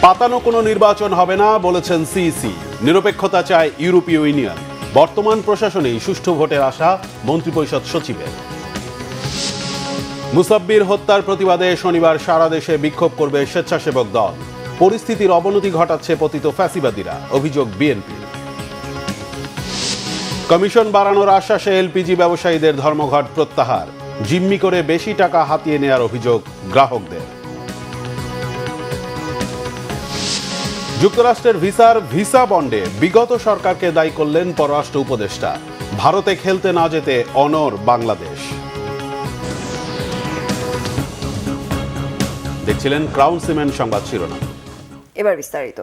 পাতানো কোনো নির্বাচন হবে না বলেছেন সিইসি। নিরপেক্ষতা চায় ইউরোপীয় ইউনিয়ন। বর্তমান প্রশাসনেই সুষ্ঠু ভোটের আশা মন্ত্রিপরিষদ সচিবের। মুসাব্বির হত্যার প্রতিবাদে শনিবার সারা দেশে বিক্ষোভ করবে স্বেচ্ছাসেবক দল। পরিস্থিতির অবনতি ঘটাচ্ছে পতিত ফ্যাসিবাদীরা, অভিযোগ বিএনপির। কমিশন বাড়ানোর আশ্বাসে এলপিজি ব্যবসায়ীদের ধর্মঘট প্রত্যাহার। জিম্মি করে বেশি টাকা হাতিয়ে নেয়ার অভিযোগ গ্রাহকদের। যুক্তরাষ্ট্রের ভিসা বন্ডে বিগত সরকারকে দায়ী করলেন পররাষ্ট্র উপদেষ্টা। ভারতে খেলতে না যেতে অনড় বাংলাদেশ। দেখছিলেন ক্রাউন সিমেন্ট সংবাদ শিরোনাম। এবার বিস্তারিত।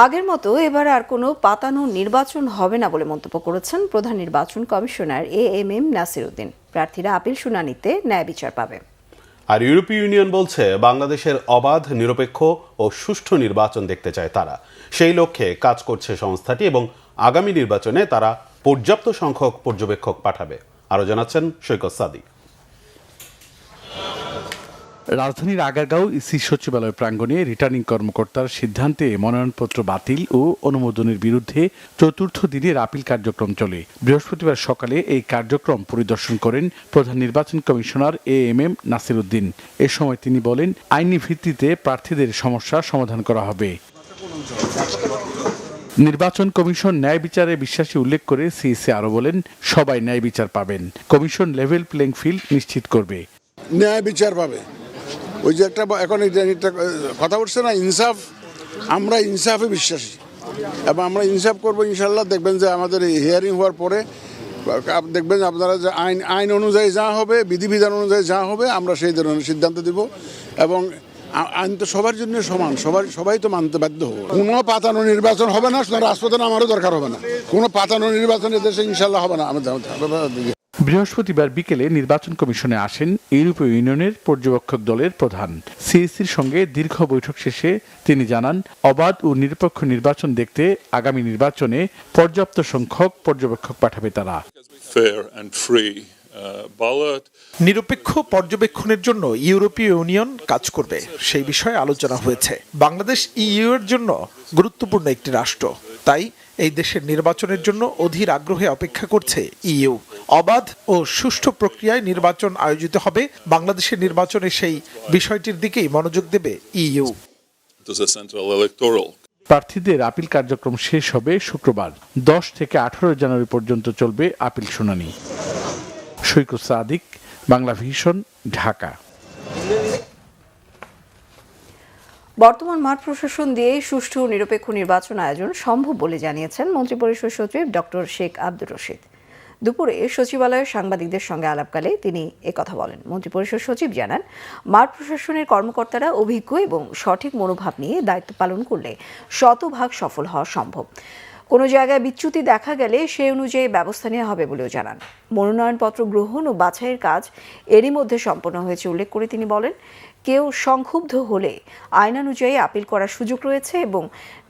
আগের মতো এবার আর কোনো পাতানো নির্বাচন হবে না বলে মন্তব্য করেছেন প্রধান নির্বাচন কমিশনার এএমএম নাসির উদ্দিন। প্রার্থীরা আপিল শুনানিতে ন্যায় বিচার পাবে। আর ইউরোপীয় ইউনিয়ন বলছে বাংলাদেশের অবাধ, নিরপেক্ষ ও সুষ্ঠু নির্বাচন দেখতে চায় তারা। সেই লক্ষ্যে কাজ করছে সংস্থাটি এবং আগামী নির্বাচনে তারা পর্যাপ্ত সংখ্যক পর্যবেক্ষক পাঠাবে। আরও জানাচ্ছেন সৈকত সাদিক। রাজধানীর আগারগাঁও ইসি সচিবালয় প্রাঙ্গণে রিটার্নিং কর্মকর্তার সিদ্ধান্তে মনোনয়নপত্র বাতিল ও অনুমোদনের বিরুদ্ধে চতুর্থ দিনের আপিল কার্যক্রম চলে। বৃহস্পতিবার সকালে এই কার্যক্রম পরিদর্শন করেন প্রধান নির্বাচন কমিশনার এএমএম নাসির উদ্দিন। এ সময় তিনি বলেন, আইনি ভিত্তিতে প্রার্থীদের সমস্যা সমাধান করা হবে। নির্বাচন কমিশন ন্যায় বিচারে বিশ্বাসী উল্লেখ করে সিইসি আরও বলেন, সবাই ন্যায় বিচার পাবেন। কমিশন লেভেল প্লেইং ফিল্ড নিশ্চিত করবে। ন্যায় বিচার পাবে। ওই যে একটা এখন একটা কথা উঠছে না, ইনসাফ। আমরা ইনসাফে বিশ্বাসী এবং আমরা ইনসাফ করবো ইনশাল্লাহ। দেখবেন যে আমাদের এই হিয়ারিং হওয়ার পরে দেখবেন আপনারা যে আইন অনুযায়ী যা হবে, বিধিবিধান অনুযায়ী যা হবে, আমরা সেই ধরনের সিদ্ধান্ত দিব। এবং আইন তো সবার জন্য সমান, সবাই তো মানতে বাধ্য হবো। কোনো পাতানো নির্বাচন হবে না, রাজপথে আমারও দরকার হবে না। কোনো পাতানো নির্বাচন এদেশে ইনশাল্লাহ হবে না। বৃহস্পতিবার বিকেলে নির্বাচন কমিশনে আসেন ইউরোপীয় ইউনিয়নের পর্যবেক্ষক দলের প্রধান। সিইসির সঙ্গে দীর্ঘ বৈঠক শেষে তিনি জানান, অবাধ ও নিরপেক্ষ নির্বাচন দেখতে আগামী নির্বাচনে পর্যাপ্ত সংখ্যক পর্যবেক্ষক পাঠাবে তারা। নিরপেক্ষ পর্যবেক্ষণের জন্য ইউরোপীয় ইউনিয়ন কাজ করবে, সেই বিষয়ে আলোচনা হয়েছে। বাংলাদেশ ইইউ এর জন্য গুরুত্বপূর্ণ একটি রাষ্ট্র, তাই এই দেশের নির্বাচনের জন্য অধীর আগ্রহে অপেক্ষা করছে ইইউ। অবাধ ও সুষ্ঠু প্রক্রিয়ায় নির্বাচন আয়োজিত হবে। বাংলাদেশের নির্বাচনে সেই বিষয়টির দিকেই মনোযোগ দেবে ইইউ। প্রার্থীদের আপিল কার্যক্রম শেষ হবে শুক্রবার। 10 থেকে 18 জানুয়ারি পর্যন্ত চলবে আপিল শুনানি। সৈকত সাদিক, বাংলা ভিশন, ঢাকা। বর্তমান মাঠ প্রশাসন দিয়ে সুষ্ঠু ও নিরপেক্ষ নির্বাচন আয়োজন সম্ভব বলে জানিয়েছেন মন্ত্রিপরিষদ সচিব ডক্টর শেখ আব্দুর রশিদ। দুপুরে সচিবালয়ের সাংবাদিকদের সঙ্গে আলাপকালে তিনি একথা বলেন। মন্ত্রিপরিষদ সচিব জানান, মাঠ প্রশাসনের কর্মকর্তারা অভিজ্ঞ এবং সঠিক মনোভাব নিয়ে দায়িত্ব পালন করলে শতভাগ সফল হওয়া সম্ভব। কোনো জায়গায় বিচ্যুতি দেখা গেলে সেই অনুযায়ী ব্যবস্থা নেওয়া হবে বলেও জানান। মনোনয়নপত্র গ্রহণ ও বাছাইয়ের কাজ এরই মধ্যে সম্পন্ন হয়েছে উল্লেখ করে তিনি বলেন, কেউ সংক্ষুব্ধ হলে আইনানুযায়ী আপিল করার সুযোগ রয়েছে এবং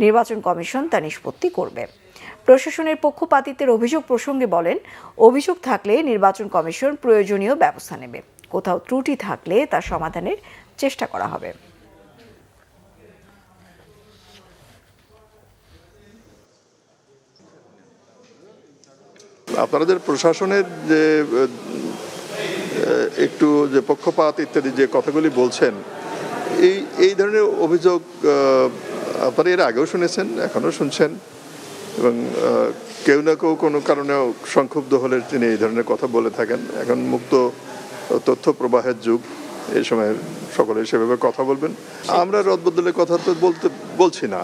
নির্বাচন কমিশন তা নিষ্পত্তি করবে। প্রশাসনের পক্ষপাতিত্বের অভিযোগ প্রসঙ্গে বলেন, অভিযোগ থাকলে নির্বাচন কমিশন প্রয়োজনীয় ব্যবস্থা নেবে। কোথাও ত্রুটি থাকলে তার সমাধানের চেষ্টা করা হবে। আপনাদের প্রশাসনের যে একটু যে পক্ষপাত ইত্যাদি যে কথাগুলি বলছেন, এই ধরনের অভিযোগ আপনারা এর আগেও শুনেছেন, এখনও শুনছেন এবং কেউ না কেউ কোনো কারণেও সংক্ষুব্ধ হলে তিনি এই ধরনের কথা বলে থাকেন। এখন মুক্ত তথ্য প্রবাহের যুগ, এই সময় সকলে সেভাবে কথা বলবেন। আমরা রদবদলের কথা তো বলছি না,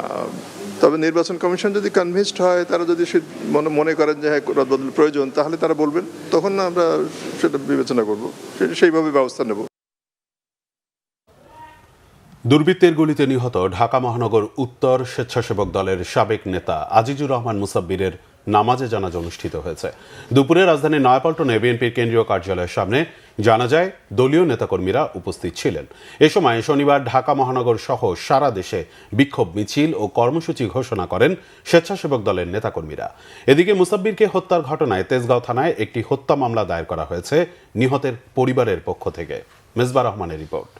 তবে নির্বাচন কমিশন যদি কনভিন্সড হয়, তারা যদি মনে করেন যে হ্যাঁ রদবদল প্রয়োজন, তাহলে তারা বলবেন, তখন আমরা সেটা বিবেচনা করব, সেইভাবে ব্যবস্থা নেব। দুর্বৃত্তের গুলিতে নিহত ঢাকা মহানগর উত্তর স্বেচ্ছাসেবক দলের সাবেক নেতা আজিজুর রহমান মুসাব্বিরের নামাজে জানাজা অনুষ্ঠিত হয়েছে। দুপুরে রাজধানীর নয়াপল্টনে বিএনপির কেন্দ্রীয় কার্যালয়ের সামনে জানাজায় দলীয় নেতাকর্মীরা উপস্থিত ছিলেন। এ সময় শনিবার ঢাকা মহানগর সহ সারা দেশে বিক্ষোভ মিছিল ও কর্মসূচি ঘোষণা করেন স্বেচ্ছাসেবক দলের নেতাকর্মীরা। এদিকে মুসাব্বিরকে হত্যার ঘটনায় তেজগাঁও থানায় একটি হত্যা মামলা দায়ের করা হয়েছে নিহতের পরিবারের পক্ষ থেকে। মেজবা রহমানের রিপোর্ট।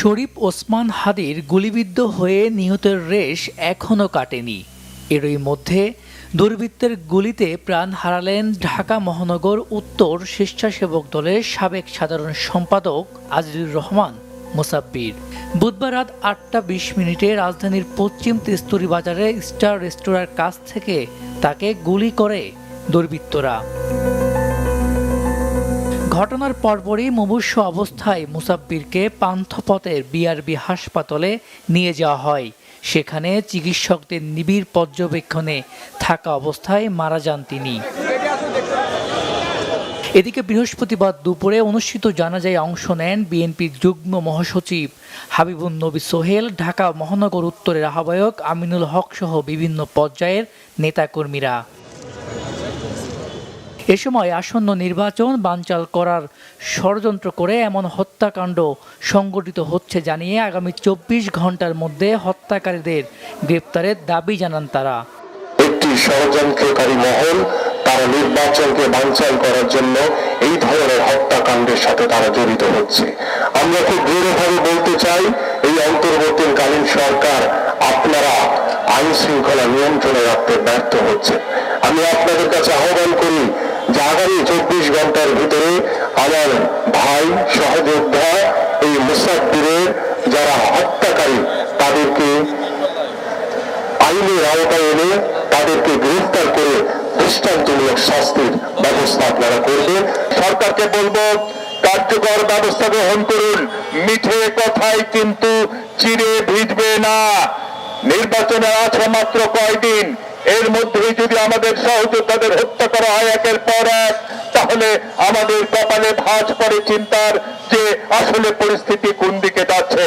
শরীফ ওসমান হাদির গুলিবিদ্ধ হয়ে নিহতের রেশ এখনও কাটেনি। এরই মধ্যে দুর্বৃত্তের গুলিতে প্রাণ হারালেন ঢাকা মহানগর উত্তর স্বেচ্ছাসেবক দলের সাবেক সাধারণ সম্পাদক আজিজুর রহমান মুসাব্বির। বুধবার রাত 8টা 20 রাজধানীর পশ্চিম তেস্তুরি বাজারে স্টার রেস্তোরাঁর কাছ থেকে তাকে গুলি করে দুর্বৃত্তরা। ঘটনার পরপরই মুমূর্ষু অবস্থায় মুসাব্বিরকে পান্থপথের বিআরবি হাসপাতালে নিয়ে যাওয়া হয়। সেখানে চিকিৎসকদের নিবিড় পর্যবেক্ষণে থাকা অবস্থায় মারা যান তিনি। এদিকে বৃহস্পতিবার দুপুরে অনুষ্ঠিত জানাজায় অংশ নেন বিএনপির যুগ্ম মহাসচিব হাবিবুন নবী সোহেল, ঢাকা মহানগর উত্তরের আহ্বায়ক আমিনুল হক সহ বিভিন্ন পর্যায়ের নেতাকর্মীরা। এ সময় আসন্ন নির্বাচন বানচাল করার ষড়যন্ত্র করে এমন হত্যাকাণ্ড সংগঠিত হচ্ছে জানিয়ে আগামী 24 ঘন্টার মধ্যে হত্যাকারীদের গ্রেপ্তারের দাবি জানান তারা। একটি ষড়যন্ত্রকারী মহল তারা নির্বাচনকে বানচাল করার জন্য এই ধরনের হত্যাকাণ্ডের সাথে তারা জড়িত হচ্ছে। আমরা খুব দৃঢ়ভাবে বলতে চাই, এই অন্তর্বর্তীকালীন সরকার আপনারা আইন শৃঙ্খলা নিয়ন্ত্রণে রাখতে ব্যর্থ হচ্ছে। আমি আপনাদের কাছে আহ্বান করি যে আগামী 24 ঘন্টার ভিতরে আমার ভাই সহযোদ্ধা এই মুসাব্বিরের যারা হত্যাকারী তাদেরকে আইনের আওতায় এনে তাদেরকে গ্রেফতার করে দৃষ্টান্তমূলক শাস্তির ব্যবস্থা আপনারা করবেন। সরকারকে বলবো, কার্যকর ব্যবস্থা গ্রহণ করুন। মিঠে কথাই কিন্তু চিরে ভিজবে না। নির্বাচনে আছে মাত্র কয়দিন, এর মধ্যেই যদি আমাদের সহযোদ্ধাদের হত্যা করা হয় একের পর এক, তাহলে আমাদের কপালে ভাঁজ পড়ে চিন্তার যে আসলে পরিস্থিতি কোন দিকে যাচ্ছে।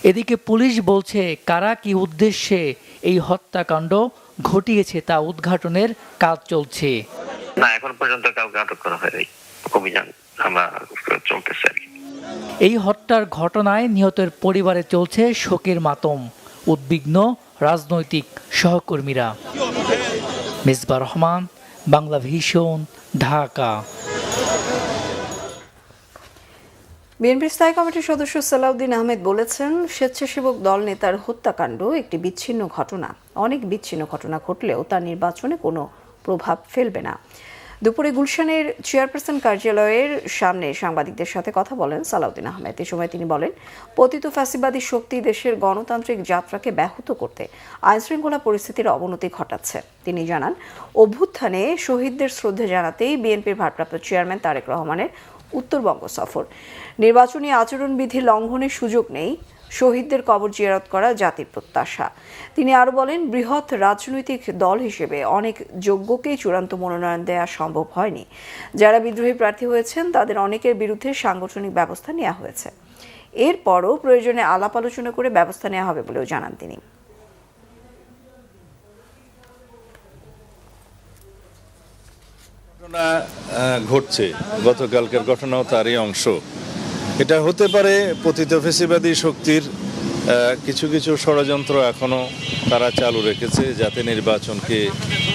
এদিকে পুলিশ বলছে কারা কি উদ্দেশ্যে এই হত্যাকাণ্ড ঘটিয়েছে তা উদ্ঘাটনের কাজ চলছে। না, এখন পর্যন্ত কাউকে আটক করা হয়নি। অভিযান আমরা চলতেছে। এই হত্যার ঘটনায় নিহতের পরিবারে চলছে শোকের মাতম, উদ্বিগ্ন রাজনৈতিক সহকর্মীরা। মিসবাহ রহমান, বাংলা ভিশন, ঢাকা। বিএনপির স্থায়ী কমিটির সদস্য সালাউদ্দিন আহমেদ বলেছেন, স্বেচ্ছাসেবক দল নেতার হত্যাকাণ্ড একটি বিচ্ছিন্ন ঘটনা। অনেক বিচ্ছিন্ন ঘটনা ঘটলেও তা নির্বাচনে কোনো প্রভাব ফেলবে না। দুপুরে গুলশানের চেয়ারপারসন কার্যালয়ের সামনে সাংবাদিকদের সাথে কথা বলেন সালাউদ্দিন আহমেদ। এ সময় তিনি বলেন, পতিত ফ্যাসিবাদী শক্তি দেশের গণতান্ত্রিক যাত্রাকে ব্যাহত করতে আইনশৃঙ্খলা পরিস্থিতির অবনতি ঘটাচ্ছে। তিনি জানান, অভ্যুত্থানে শহীদদের শ্রদ্ধা জানাতেই বিএনপির ভারপ্রাপ্ত চেয়ারম্যান তারেক রহমানের উত্তরবঙ্গ সফর। নির্বাচনী আচরণবিধি লঙ্ঘনের সুযোগ নেই, শহীদদের কবর জিয়ারত করা জাতির প্রত্যাশা। তিনি আরও বলেন, বৃহৎ রাজনৈতিক দল হিসেবে অনেক যোগ্যকেই চূড়ান্ত মনোনয়ন দেওয়া সম্ভব হয়নি। যারা বিদ্রোহী প্রার্থী হয়েছেন তাদের অনেকের বিরুদ্ধে সাংগঠনিক ব্যবস্থা নেওয়া হয়েছে। এরপরও প্রয়োজনে আলাপ আলোচনা করে ব্যবস্থা নেওয়া হবে বলেও জানান তিনি। ঘটনা ঘটছে, গতকালকের ঘটনাও তারই অংশ। এটা হতে পারে পতিত ফ্যাসিবাদী শক্তির কিছু কিছু ষড়যন্ত্র এখনো তারা চালু রেখেছে, যাতে নির্বাচনকে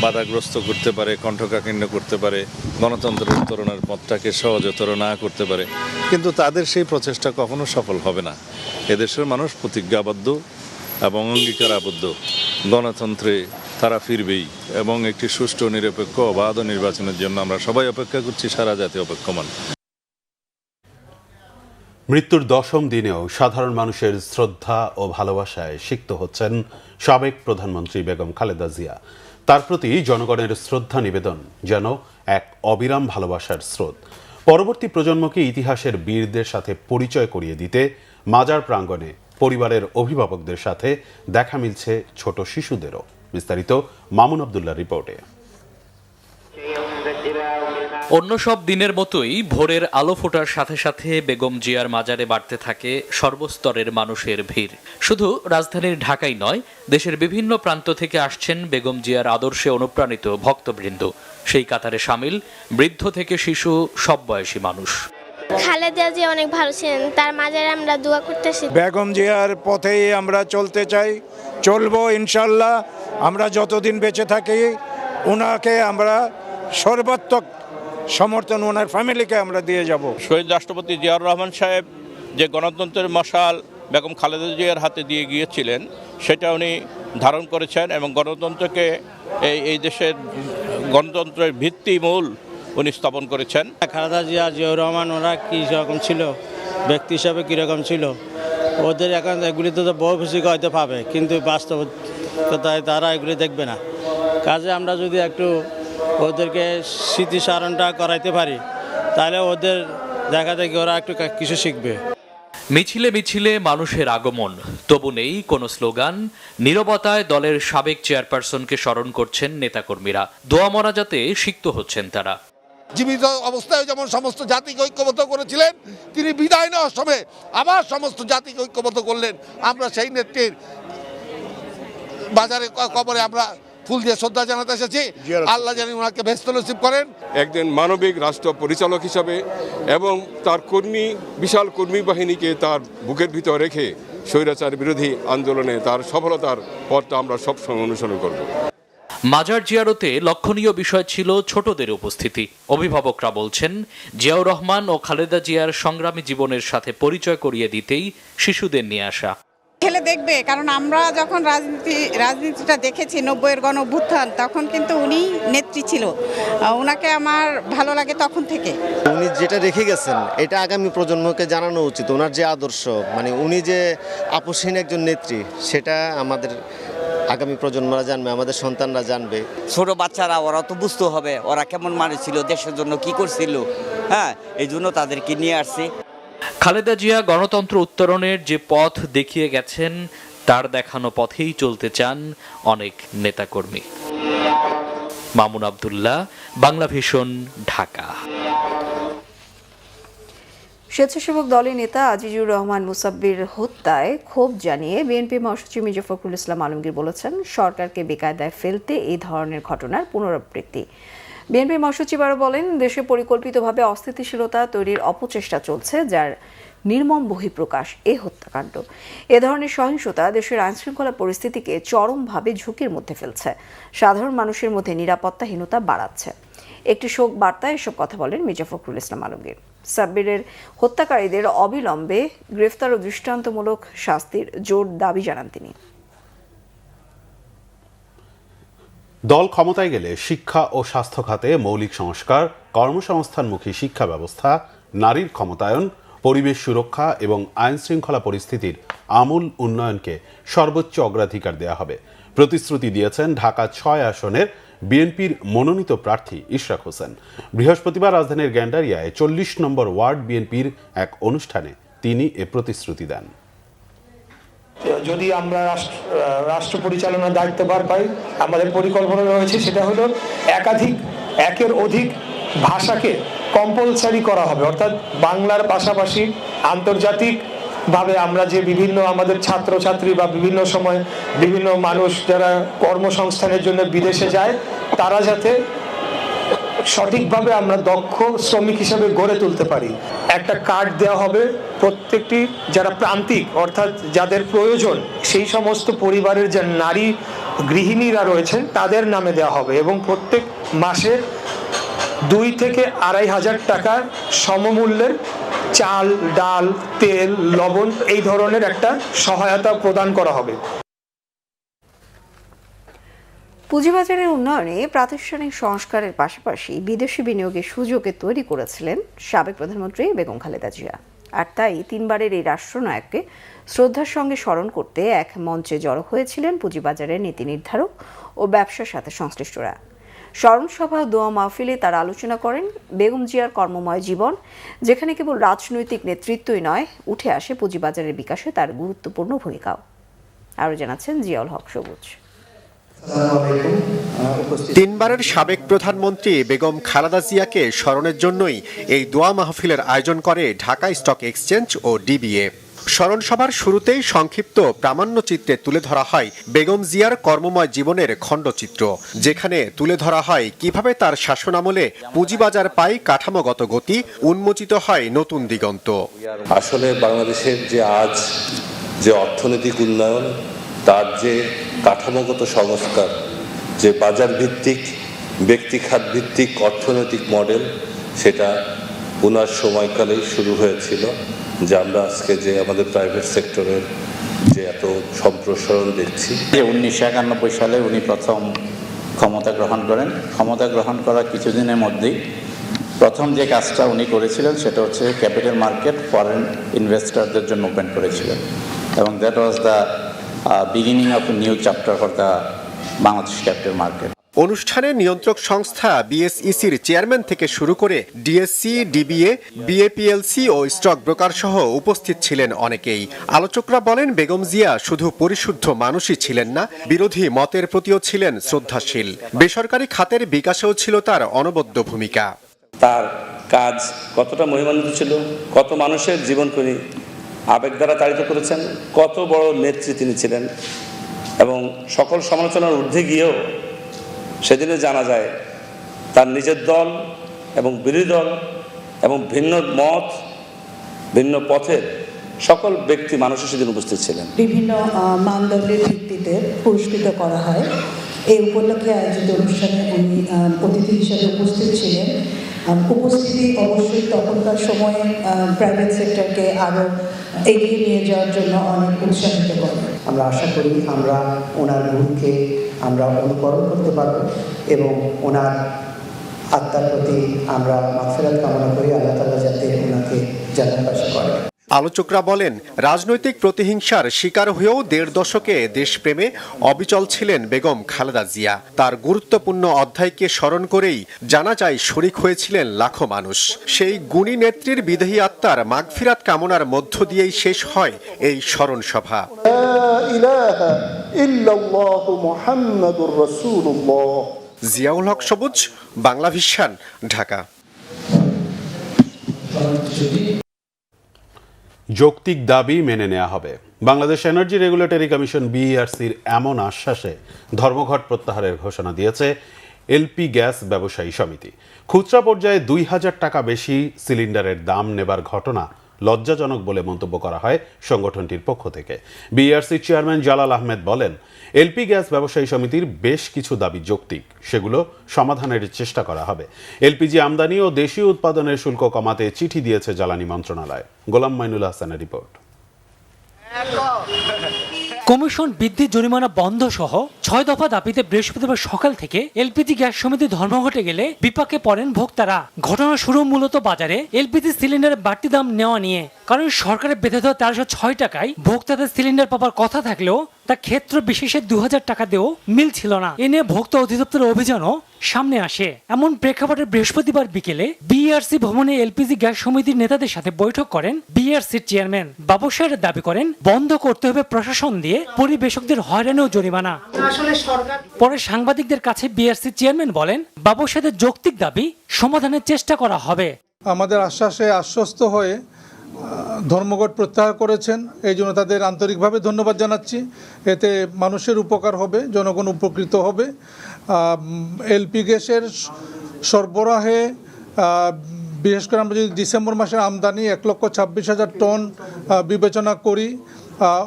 বাধাগ্রস্ত করতে পারে, কণ্ঠকাঠিন্য করতে পারে, গণতন্ত্রের উত্তরণের পথটাকে সহজতর না করতে পারে। কিন্তু তাদের সেই প্রচেষ্টা কখনো সফল হবে না। এদেশের মানুষ প্রতিজ্ঞাবদ্ধ এবং অঙ্গীকারাবদ্ধ, গণতন্ত্রে তারা ফিরবেই এবং একটি সুষ্ঠু, নিরপেক্ষ, অবাধ নির্বাচনের জন্য আমরা সবাই অপেক্ষা করছি, সারা জাতি অপেক্ষমান। মৃত্যুর 10ম দিনেও সাধারণ মানুষের শ্রদ্ধা ও ভালোবাসায় সিক্ত হচ্ছেন সাবেক প্রধানমন্ত্রী বেগম খালেদা জিয়া। তার প্রতি জনগণের শ্রদ্ধা নিবেদন যেন এক অবিরাম ভালোবাসার স্রোত। পরবর্তী প্রজন্মকে ইতিহাসের বীরদের সাথে পরিচয় করিয়ে দিতে মাজার প্রাঙ্গণে পরিবারের অভিভাবকদের সাথে দেখা মিলছে ছোট শিশুদেরও। বিস্তারিত মামুন আব্দুল্লাহর রিপোর্টে। অন্য সব দিনের মতোই ভোরের আলো ফোটার সাথে সাথে বেগম জিয়ার মাজারে বাড়তে থাকে সর্বস্তরের মানুষের ভিড়। শুধু রাজধানীর ঢাকাই নয়, দেশের বিভিন্ন প্রান্ত থেকে আসছেন বেগম জিয়ার আদর্শে অনুপ্রাণিত ভক্তবৃন্দ। সেই কাতারে সামিল বৃদ্ধ থেকে শিশু, সব বয়সী মানুষ। খালেদা জিয়া অনেক ভালো ছিলেন, তার মাজারে আমরা দোয়া করতেছি। বেগম জিয়ার পথেই আমরা চলতে চাই, চলবো ইনশাল্লাহ। আমরা যতদিন বেঁচে থাকি ওনাকে আমরা সর্বাত্মক সমর্থন, ওনার ফ্যামিলিকে আমরা দিয়ে যাব। শহীদ রাষ্ট্রপতি জিয়াউর রহমান সাহেব যে গণতন্ত্রের মশাল বেগম খালেদা জিয়ার হাতে দিয়ে গিয়েছিলেন সেটা উনি ধারণ করেছেন এবং গণতন্ত্রকে এই দেশের গণতন্ত্রের ভিত্তিমূল উনি স্থাপন করেছেন। খালেদা জিয়া, জিয়াউর রহমান ওরা কী রকম ছিল, ব্যক্তি হিসাবে কীরকম ছিল, ওদের এখন এগুলিতে তো বহু খুশি হয়তো পাবে, কিন্তু বাস্তবতায় তারা এগুলি দেখবে না। কাজে আমরা যদি একটু ওদেরকে স্মৃতিচারণটা করাইতে পারি তাহলে ওদের দেখা দেখি ওরা একটু কিছু শিখবে। মিছিলে মিছিলে মানুষের আগমন, তবু নেই কোনো স্লোগান। নীরবতায় দলের সাবেক চেয়ারপারসনকে স্মরণ করছেন নেতাকর্মীরা। দোয়া মোনাজাতে সিক্ত হচ্ছেন তারা। জীবিত অবস্থায় যেমন সমস্ত জাতিকে ঐক্যবদ্ধ করেছিলেন, তিনি বিদায় নেওয়ার সময় আবার সমস্ত জাতিকে ঐক্যবদ্ধ করলেন। আমরা সেই নেত্রীর বাজারে কবরে আমরা ফুল দিয়ে শ্রদ্ধা জানাতে এসেছি। আল্লাহ জানি ওনাকে বেহেশত নসিব করেন। একজন মানবিক রাষ্ট্র পরিচালক হিসাবে এবং তার বিশাল কর্মী বাহিনীকে তার বুকের ভিতর রেখে স্বৈরাচার বিরোধী আন্দোলনে তার সফলতার পথটা আমরা সবসময় অনুসরণ করব। মাজার জিয়ারতে লক্ষণীয় বিষয় ছিল ছোটদের উপস্থিতি। অভিভাবকরা বলছেন, জিয়াউর রহমান ও খালেদা জিয়ার সংগ্রামী জীবনের সাথে পরিচয় করিয়ে দিতেই শিশুদের নিয়ে আসা। খেলে দেখবে, কারণ আমরা যখন রাজনীতিটা দেখেছি 90-এর গণ অভ্যুত্থান, তখন কিন্তু উনি নেত্রী ছিল। ওনাকে আমার ভালো লাগে তখন থেকে। উনি যেটা রেখে গেছেন এটা আগামী প্রজন্মকে জানানো উচিত। ওনার যে আদর্শ, মানে উনি যে আপোষহীন একজন নেত্রী, সেটা আমাদের আগামী প্রজন্মরা জানবে, আমাদের সন্তানরা জানবে। ছোট বাচ্চারা ওরা তো বুঝতে হবে ওরা কেমন মানুষ ছিল, দেশের জন্য কি করছিল। হ্যাঁ, এই জন্য তাদেরকে নিয়ে আসছি। খালেদা জিয়া গণতন্ত্র উত্তরণের যে পথ দেখিয়ে গেছেন, তার দেখানো পথেই চলতে চান অনেক নেতাকর্মী। মামুন আব্দুল্লাহ, বাংলাভিশন, ঢাকা। স্বেচ্ছাসেবক দলের নেতা আজিজুর রহমান মুসাব্বির হত্যায় ক্ষোভ জানিয়ে বিএনপি মহাসচিব মির্জা ফখরুল ইসলাম আলমগীর বলেছেন, সরকারকে বেকায়দায় ফেলতে এই ধরনের ঘটনার পুনরাবৃত্তি। বিএনপি মহাসচিব আরও বলেন, দেশে পরিকল্পিতভাবে অস্থিতিশীলতা তৈরির অপচেষ্টা চলছে, যার নির্মম বহিঃপ্রকাশ এ হত্যাকাণ্ড। এ ধরনের সহিংসতা দেশের আইনশৃঙ্খলা পরিস্থিতিকে চরমভাবে ঝুঁকির মধ্যে ফেলছে, সাধারণ মানুষের মধ্যে নিরাপত্তাহীনতা বাড়াচ্ছে। একটি শোক বার্তায় এসব কথা বলেন মির্জা ফখরুল ইসলাম আলমগীর। সাব্বিরের হত্যাকারীদের অবিলম্বে গ্রেফতার ও দৃষ্টান্তমূলক শাস্তির জোর দাবি জানান তিনি। দল ক্ষমতায় গেলে শিক্ষা ও স্বাস্থ্য খাতে মৌলিক সংস্কার, কর্মসংস্থানমুখী শিক্ষা ব্যবস্থা, নারীর ক্ষমতায়ন, পরিবেশ সুরক্ষা এবং আইন শৃঙ্খলা পরিস্থিতির আমূল উন্নয়নকে সর্বোচ্চ অগ্রাধিকার দেওয়া হবে প্রতিশ্রুতি দিয়েছেন ঢাকা ৬ আসনের বিএনপির মনোনীত প্রার্থী ইশরাক হোসেন। বৃহস্পতিবার রাজধানীর গ্যান্ডারিয়ায় ৪০ নম্বর ওয়ার্ড বিএনপির এক অনুষ্ঠানে তিনি এ প্রতিশ্রুতি দেন। যদি আমরা রাষ্ট্র পরিচালনার দায়িত্বভার পাই, আমাদের পরিকল্পনা রয়েছে সেটা হলো একের অধিক ভাষাকে কম্পালসারি করা হবে। অর্থাৎ বাংলার পাশাপাশি আন্তর্জাতিকভাবে আমরা যে বিভিন্ন আমাদের ছাত্রছাত্রী বা বিভিন্ন সময় বিভিন্ন মানুষ যারা কর্মসংস্থানের জন্য বিদেশে যায়, তারা যাতে সঠিকভাবে আমরা দক্ষ শ্রমিক হিসেবে গড়ে তুলতে পারি। একটা কার্ড দেওয়া হবে প্রত্যেকটি যারা প্রান্তিক, অর্থাৎ যাদের প্রয়োজন সেই সমস্ত পরিবারের যে নারী গৃহিণীরা রয়েছেন তাদের নামে দেওয়া হবে, এবং প্রত্যেক মাসে 2 থেকে 2.5 হাজার টাকার সমমূল্যের চাল, ডাল, তেল, লবণ এই ধরনের একটা সহায়তা প্রদান করা হবে। পুঁজিবাজারের উন্নয়নে প্রাতিষ্ঠানিক সংস্কারের পাশাপাশি বিদেশি বিনিয়োগের সুযোগে তৈরি করেছিলেন সাবেক প্রধানমন্ত্রী বেগম খালেদা জিয়া। আর তাই 3বারের এই রাষ্ট্রনায়ককে শ্রদ্ধার সঙ্গে স্মরণ করতে এক মঞ্চে জড়ো হয়েছিলেন পুঁজিবাজারের নীতি নির্ধারক ও ব্যবসার সাথে সংশ্লিষ্টরা। স্মরণসভা দোয়া মাহফিলে তারা আলোচনা করেন বেগম জিয়ার কর্মময় জীবন, যেখানে কেবল রাজনৈতিক নেতৃত্বই নয়, উঠে আসে পুঁজিবাজারের বিকাশে তার গুরুত্বপূর্ণ ভূমিকাও। আরও জানাচ্ছেন জিয়াউল হক সবুজ। 3বারের সাবেক প্রধানমন্ত্রী বেগম খালেদা জিয়াকে স্মরণের জন্যই এই দোয়া মাহফিলের আয়োজন করে ঢাকা স্টক এক্সচেঞ্জ ও ডিবিএ। স্মরণ সভার শুরুতেই সংক্ষিপ্ত প্রামাণ্যচিত্রে তুলে ধরা হয় বেগম জিয়ার কর্মময় জীবনের খণ্ডচিত্র, যেখানে তুলে ধরা হয় কিভাবে তার শাসনামলে পুঁজিবাজার পায় কাঠামোগত গতি, উন্মোচিত হয় নতুন দিগন্ত। আসলে বাংলাদেশের যে আজ যে অর্থনৈতিক উন্নয়ন, তার যে কাঠামোগত সংস্কার, যে বাজার ভিত্তিক ব্যক্তিখাত ভিত্তিক অর্থনৈতিক মডেল, সেটা ওনার সময়কালেই শুরু হয়েছিল যে আমরা আজকে যে আমাদের প্রাইভেট সেক্টরের যে এত সম্প্রসারণ দেখছি। 1991 সালে উনি প্রথম ক্ষমতা গ্রহণ করেন। ক্ষমতা গ্রহণ করার কিছুদিনের মধ্যেই প্রথম যে কাজটা উনি করেছিলেন সেটা হচ্ছে ক্যাপিটাল মার্কেট ফরেন ইনভেস্টরদের জন্য ওপেন করেছিলেন, এবং that was the beginning of a new chapter for the Bangladesh capital market. অনুষ্ঠানে নিয়ন্ত্রক সংস্থা বিএসইসির চেয়ারম্যান থেকে শুরু করে ডিএসসি, ডিবিএ, বিএপিএলসি ও স্টক ব্রোকার সহ উপস্থিত ছিলেন অনেকেই। আলোচকরা বলেন, বেগম জিয়া শুধু পরিশুদ্ধ মানুষই ছিলেন না, বিরোধী মতের প্রতিও ছিলেন শ্রদ্ধাশীল। বেসরকারি খাতের বিকাশেও ছিল তার অনবদ্য ভূমিকা। তার কাজ কতটা মহিমান্বিত ছিল, কত মানুষের জীবন তিনি আবেগ দ্বারা তাড়িত করেছেন, কত বড় নেত্রী তিনি ছিলেন, এবং সকল সমালোচনার ঊর্ধ্বে গিয়েও সেদিনে জানা যায় তার নিজের দল এবং বিরোধী দল এবং ভিন্ন মত ভিন্ন পথের সকল ব্যক্তি মানুষের সেদিন উপস্থিত ছিলেন। বিভিন্ন মানদণ্ডের ভিত্তিতে পুরস্কৃত করা হয়। এই উপলক্ষে আয়োজিত অনুষ্ঠানে উনি অতিথি হিসেবে উপস্থিত ছিলেন। উপস্থিতি অবশ্যই তখনকার সময়ে প্রাইভেট সেক্টরকে আরও এগিয়ে নিয়ে যাওয়ার জন্য অনেক উৎসাহিত করে। আমরা আশা করি আমরা ওনার গুণকে আমরা অনুকরণ করতে পারব এবং ওনার আত্মার প্রতি আমরা মাগফিরাত কামনা করি। আল্লাহ তাআলা যাতে ওনাকে জান্নাতবাসী করে। আলোচকরা বলেন, রাজনৈতিক প্রতিহিংসার শিকার হয়েও ১.৫ দশকে দেশপ্রেমে অবিচল ছিলেন বেগম খালেদা জিয়া। তার গুরুত্বপূর্ণ অধ্যায়কে স্মরণ করেই জানা যায় শরিক হয়েছিলেন লাখো মানুষ। সেই গুণী নেত্রীর বিদেহী আত্মার মাগফিরাত কামনার মধ্য দিয়েই শেষ হয় এই স্মরণ সভা। জিয়াউল হক সবুজ, বাংলা ভিশন, ঢাকা। যৌক্তিক দাবি মেনে নেওয়া হবে। বাংলাদেশ এনার্জি রেগুলেটরি কমিশন বিইআরসির এমন আশ্বাসে ধর্মঘট প্রত্যাহারের ঘোষণা দিয়েছে এলপি গ্যাস ব্যবসায়ী সমিতি। খুচরা পর্যায়ে ২,০০০ টাকা বেশি সিলিন্ডারের দাম নেবার ঘটনা লজ্জাজনক বলে মন্তব্য করা হয় সংগঠনটির পক্ষ থেকে। বিইআরসির চেয়ারম্যান জালাল আহমেদ বলেন, এলপি গ্যাস ব্যবসায়ী সমিতির বেশ কিছু দাবি যৌক্তিক, সেগুলো সমাধানের চেষ্টা করা হবে। এলপিজি আমদানি ও দেশীয় উৎপাদনের শুল্ক কমাতে চিঠি দিয়েছে জ্বালানি মন্ত্রণালয়। গোলাম মাইনুল হাসানের রিপোর্ট। কমিশন বৃদ্ধি, জরিমানা বন্ধ সহ ৬ দফা দাবিতে বৃহস্পতিবার সকাল থেকে এলপিজি গ্যাস সমিতি ধর্মঘটে গেলে বিপাকে পড়েন ভোক্তারা। ঘটনা শুরু মূলত বাজারে এলপিজি সিলিন্ডারের বাড়তি দাম নেওয়া নিয়ে। কারণ সরকারের বেঁধে দেওয়া ১৩০৬ টাকায় ভোক্তাদের সিলিন্ডার পাবার কথা থাকলেও তা ক্ষেত্র বিশেষে ২,০০০ টাকা দিয়েও মিল ছিল না। এ নিয়ে ভোক্তা অধিদপ্তরের অভিযানও সামনে আসে। এমন প্রেক্ষাপটে বৃহস্পতিবার বিকেলে বিইআরসি ভবনে এলপিজি গ্যাস সমিতির নেতাদের সাথে বৈঠক করেন বিইআরসির চেয়ারম্যান। ব্যবসায়ীরা দাবি করেন, বন্ধ করতে হবে প্রশাসন দিয়ে পরিবেশকদের হয়রানি ও জরিমানা। পরে সাংবাদিকদের কাছে বিইআরসির চেয়ারম্যান বলেন, ব্যবসায়ীদের যৌক্তিক দাবি সমাধানের চেষ্টা করা হবে। আমাদের আশ্বাসে আশ্বস্ত হয়ে ধর্মঘট প্রত্যাহার করেছেন, এই জন্য তাদের আন্তরিকভাবে ধন্যবাদ জানাচ্ছি। এতে মানুষের উপকার হবে, জনগণ উপকৃত হবে। এলপি গ্যাসের সরবরাহে বিশেষ করে আমরা যদি ডিসেম্বর মাসের আমদানি ১,২৬,০০০ টন বিবেচনা করি,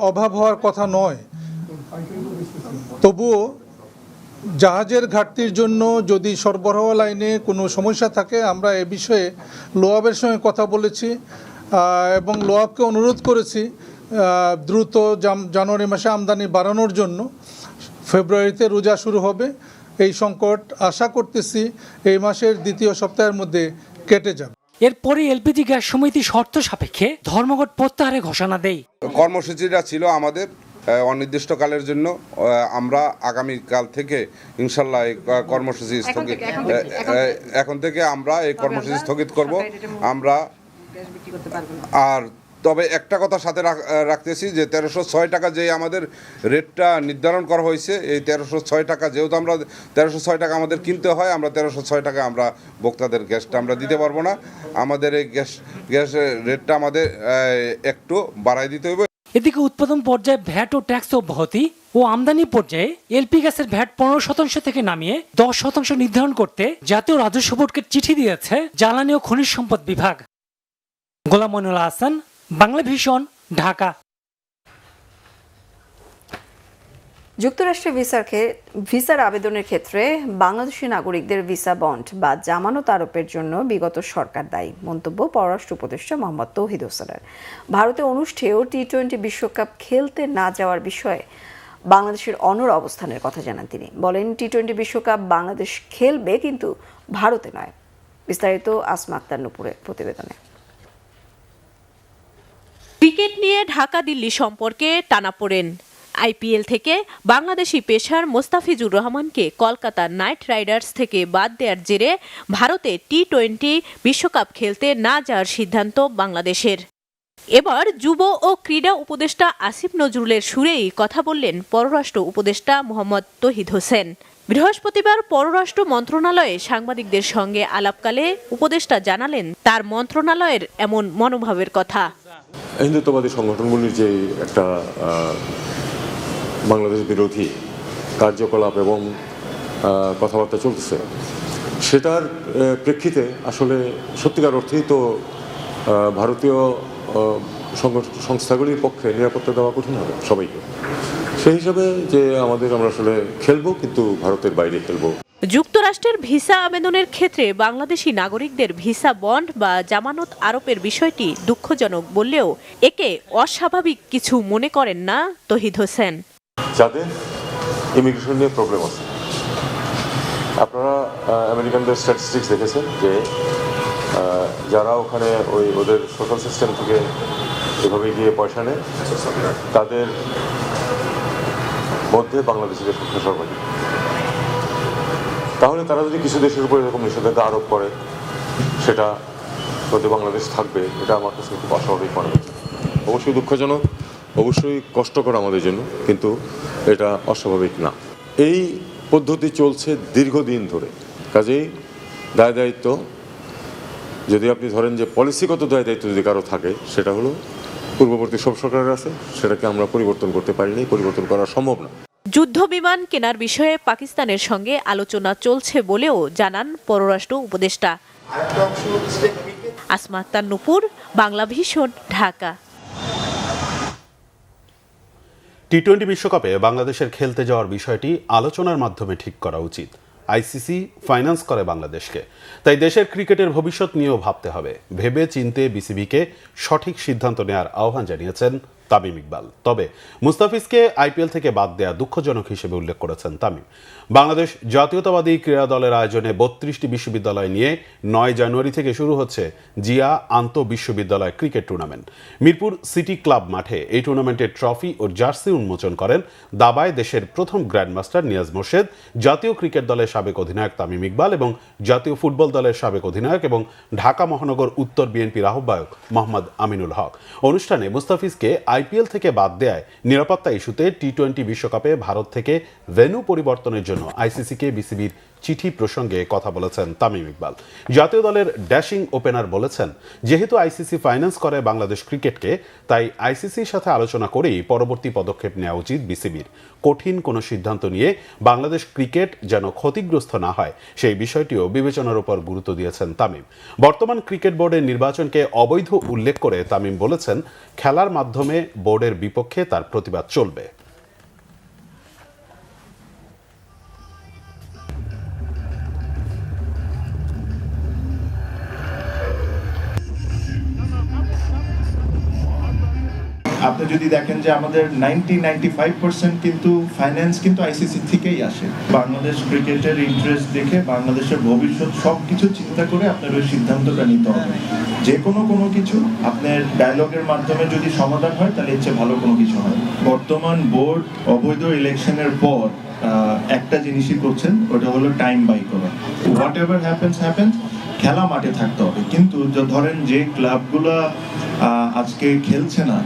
অভাব হওয়ার কথা নয়। তবুও জাহাজের ঘাটতির জন্য যদি সরবরাহ লাইনে কোনো সমস্যা থাকে, আমরা এ বিষয়ে লোয়াবের সঙ্গে কথা বলেছি এবং লোয়াবকে অনুরোধ করেছি দ্রুত জানুয়ারি মাসে আমদানি বাড়ানোর জন্য। ফেব্রুয়ারিতে রোজা শুরু হবে, এই সংকট আশা করতেছি এই মাসের দ্বিতীয় সপ্তাহের মধ্যে কেটে যাবে। এরপরে এলপিজি গ্যাস সমিতি শর্ত সাপেক্ষে ধর্মঘট প্রত্যাহারের ঘোষণা দেয়। কর্মসূচিটা ছিল আমাদের অনির্দিষ্টকালের জন্য। আমরা আগামীকাল থেকে ইনশাল্লাহ এই কর্মসূচি স্থগিত, এখন থেকে আমরা এই কর্মসূচি স্থগিত করব। আমরা আর তবে একটা কথা সাথে রাখতেছি যে ১৩০৬ টাকা যে আমাদের রেটটা নির্ধারণ করা হয়েছে, এই ১৩০৬ টাকা যেহেতু আমরা ১৩০৬ টাকা আমাদের কিনতে হয়, আমরা ১৩০৬ টাকা আমরা ভোক্তাদের গ্যাসটা আমরা দিতে পারবো না। আমাদের এই গ্যাসের রেটটা আমাদের একটু বাড়াই দিতে হবে। এদিকে উৎপাদন পর্যায়ে ভ্যাট ও ট্যাক্স অব্যাহতি ও আমদানি পর্যায়ে এলপি গ্যাসের ভ্যাট ১৫% থেকে নামিয়ে ১০% নির্ধারণ করতে জাতীয় রাজস্ব বোর্ডকে চিঠি দিয়েছে জ্বালানি ও খনিজ সম্পদ বিভাগ। গোলাম মাইনুল হাসান, বাংলা ভিশন, ঢাকা। যুক্তরাষ্ট্রে ভিসার আবেদনের ক্ষেত্রে বাংলাদেশি নাগরিকদের ভিসা বন্ড বা জামানত আরোপের জন্য বিগত সরকার দায়ী মন্তব্য পররাষ্ট্র উপদেষ্টা মোহাম্মদ তৌহিদ হোসেনের। ভারতে অনুষ্ঠেয় টি-20 বিশ্বকাপ খেলতে না যাওয়ার বিষয়ে বাংলাদেশের অনড় অবস্থানের কথা জানান তিনি। বলেন, টি-20 বিশ্বকাপ বাংলাদেশ খেলবে, কিন্তু ভারতে নয়। বিস্তারিত আসমা আক্তার নুপুরের প্রতিবেদনে। ক্রিকেট নিয়ে ঢাকা দিল্লি সম্পর্কে টানাপোড়েন। আইপিএল থেকে বাংলাদেশি পেসার মোস্তাফিজুর রহমানকে কলকাতা নাইট রাইডার্স থেকে বাদ দেওয়ার জেরে ভারতে টি-20 বিশ্বকাপ খেলতে না যাওয়ার সিদ্ধান্ত বাংলাদেশের। এবার যুব ও ক্রীড়া উপদেষ্টা আসিফ নজরুলের সুরেই কথা বললেন পররাষ্ট্র উপদেষ্টা মোহাম্মদ তৌহিদ হোসেন। বৃহস্পতিবার পররাষ্ট্র মন্ত্রণালয়ে সাংবাদিকদের সঙ্গে আলাপকালে উপদেষ্টা জানালেন তার মন্ত্রণালয়ের এমন মনোভাবের কথা। হিন্দুত্ববাদী সংগঠনগুলির যে একটা বাংলাদেশ বিরোধী কার্যকলাপ এবং কথাবার্তা চলতেছে, সেটার প্রেক্ষিতে আসলে সত্যিকার অর্থেই তো ভারতীয় সংস্থাগুলির পক্ষে নিরাপত্তা দেওয়া কঠিন হবে সবাইকে। সেই হিসাবে যে আমরা আসলে খেলবো, কিন্তু ভারতের বাইরে খেলবো। যুক্তরাষ্ট্রের ভিসা আবেদনের ক্ষেত্রে বাংলাদেশি নাগরিকদের ভিসা বন্ড বা জামানত আরোপের বিষয়টি দুঃখজনক বললেও একে অস্বাভাবিক কিছু মনে করেন না তৌহিদ হোসেন। যাদের ইমিগ্রেশন নিয়ে প্রবলেম আছে, আপনারা আমেরিকানদের স্ট্যাটিস্টিক্স দেখেছেন যে যারা ওখানে ওদের সোশ্যাল সিস্টেম থেকে এভাবে গিয়ে পয়সা নেয়, তাদের মধ্যে বাংলাদেশিদের সংখ্যা সর্বাধিক। তাহলে তারা যদি কিছু দেশের উপর এরকম নিষেধাজ্ঞা আরোপ করে, সেটা হতে বাংলাদেশ থাকবে, এটা আমার কাছে খুব অস্বাভাবিক মনে হচ্ছে। অবশ্যই দুঃখজনক, অবশ্যই কষ্টকর আমাদের জন্য, কিন্তু এটা অস্বাভাবিক না। এই পদ্ধতি চলছে দীর্ঘদিন ধরে। কাজেই দায় দায়িত্ব, যদি আপনি ধরেন যে পলিসিগত দায় দায়িত্ব যদি কারো থাকে, সেটা হলো পূর্ববর্তী সব সরকারের আছে, সেটাকে আমরা পরিবর্তন করতে পারিনি, পরিবর্তন করা সম্ভব না। যুদ্ধ বিমান কেনার বিষয়ে পাকিস্তানের সঙ্গে আলোচনা চলছে বলেও জানান পররাষ্ট্র উপদেষ্টা। আসমা আক্তার নুপুর, বাংলা ভিশন, ঢাকা। টি-20 বিশ্বকাপে বাংলাদেশের খেলতে যাওয়ার বিষয়টি আলোচনার মাধ্যমে ঠিক করা উচিত। আইসিসি ফাইন্যান্স করে বাংলাদেশকে, তাই দেশের ক্রিকেটের ভবিষ্যৎ নিয়েও ভাবতে হবে। ভেবে চিন্তে বিসিবিকে সঠিক সিদ্ধান্ত নেওয়ার আহ্বান জানিয়েছেন তামিম ইকবাল। তবে মুস্তাফিজকে আইপিএল থেকে বাদ দেয়া দুঃখজনক হিসেবে উল্লেখ করেছেন তামিম। বাংলাদেশ জাতীয়তাবাদী ক্রীড়া দলের আয়োজনে 32টি বিশ্ববিদ্যালয় নিয়ে 9 জানুয়ারি থেকে শুরু হচ্ছে জিয়া আন্তঃ বিশ্ববিদ্যালয় cricket tournament. Mirpur city club মাঠে এই টুর্নামেন্টের ট্রফি ও জার্সি উন্মোচন করেন দাবায় দেশের প্রথম গ্র্যান্ডমাস্টার নিয়াজ মোর্শেদ, জাতীয় ক্রিকেট দলের সাবেক অধিনায়ক তামিম ইকবাল এবং জাতীয় ফুটবল দলের সাবেক অধিনায়ক এবং ঢাকা মহানগর উত্তর বিএনপির আহ্বায়ক মোহাম্মদ আমিনুল হক। অনুষ্ঠানে মুস্তাফিজকে আইপিএল থেকে বাদ দেয়ায় নিরাপত্তা ইস্যুতে টি-20 বিশ্বকাপে ভারত থেকে ভেন্যু পরিবর্তনের জন্য আইসিসিকে বিসিবির চিঠি প্রসঙ্গে কথা বলেছেন তামিম ইকবাল। জাতীয় দলের ড্যাশিং ওপেনার বলেছেন, যেহেতু আইসিসি ফাইন্যান্স করে বাংলাদেশ ক্রিকেটকে, তাই আইসিসির সাথে আলোচনা করেই পরবর্তী পদক্ষেপ নেওয়া উচিত বিসিবির। কঠিন কোনো সিদ্ধান্ত নিয়ে বাংলাদেশ ক্রিকেট যেন ক্ষতিগ্রস্ত না হয়, সেই বিষয়টিও বিবেচনার উপর গুরুত্ব দিয়েছেন তামিম। বর্তমান ক্রিকেট বোর্ডের নির্বাচনকে অবৈধ উল্লেখ করে তামিম বলেছেন, খেলার মাধ্যমে বোর্ডের বিপক্ষে তার প্রতিবাদ চলবে। আপনি যদি দেখেন যে আমাদের 95% কিন্তু ফাইন্যান্স কিন্তু আইসিসি থেকেই আসে। বাংলাদেশ ক্রিকেটের ইন্টারেস্ট দেখে, বাংলাদেশের ভবিষ্যৎ সবকিছু চিন্তা করে আপনার ওই সিদ্ধান্তটা নিতে হবে। যে কোনো কিছু আপনার ডায়লগের মাধ্যমে যদি সমাধান হয়, তাহলে এর চেয়ে ভালো কোনো কিছু হয়। বর্তমান বোর্ড অবৈধ ইলেকশনের পর একটা জিনিসই করছেন, ওটা হলো টাইম বাই করা। হোয়াট এভার হ্যাপেন্স, খেলা মাঠে থাকতে হবে। কিন্তু ধরেন যে ক্লাবগুলো আজকে খেলছে না,